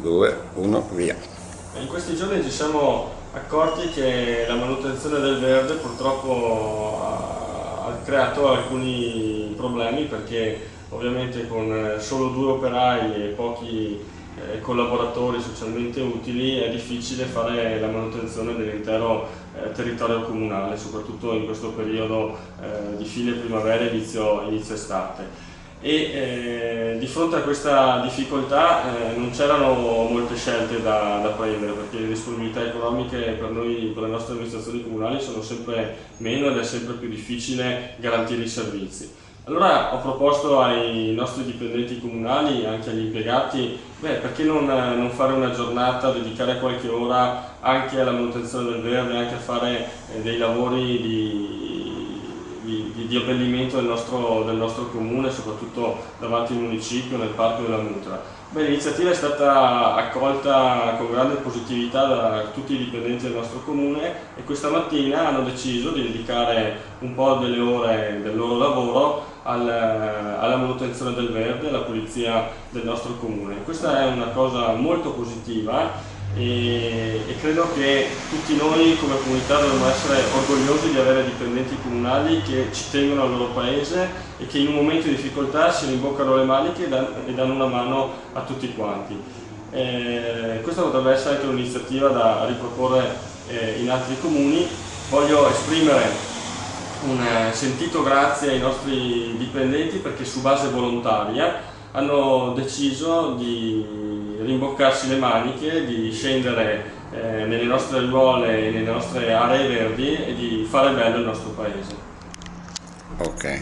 2, 1, via. In questi giorni ci siamo accorti che la manutenzione del verde purtroppo ha creato alcuni problemi, perché ovviamente con solo 2 operai e pochi collaboratori socialmente utili è difficile fare la manutenzione dell'intero territorio comunale, soprattutto in questo periodo di fine primavera e inizio estate. Di fronte a questa difficoltà non c'erano molte scelte da prendere, perché le disponibilità economiche per noi, per le nostre amministrazioni comunali, sono sempre meno ed è sempre più difficile garantire i servizi. Allora ho proposto ai nostri dipendenti comunali, anche agli impiegati, perché non fare una giornata, dedicare qualche ora anche alla manutenzione del verde, anche a fare dei lavori di abbellimento del nostro comune, soprattutto davanti al municipio, nel Parco della Mutra. L'iniziativa è stata accolta con grande positività da tutti i dipendenti del nostro comune, e questa mattina hanno deciso di dedicare un po' delle ore del loro lavoro alla manutenzione del verde, alla pulizia del nostro comune. Questa è una cosa molto positiva, e credo che tutti noi come comunità dovremmo essere orgogliosi di avere dipendenti comunali che ci tengono al loro paese e che in un momento di difficoltà si rimboccano le maniche e danno una mano a tutti quanti. Questa potrebbe essere anche un'iniziativa da riproporre in altri comuni. Voglio esprimere un sentito grazie ai nostri dipendenti, perché su base volontaria hanno deciso di rimboccarsi le maniche, di scendere nelle nostre aiuole e nelle nostre aree verdi e di fare bello il nostro paese. Ok.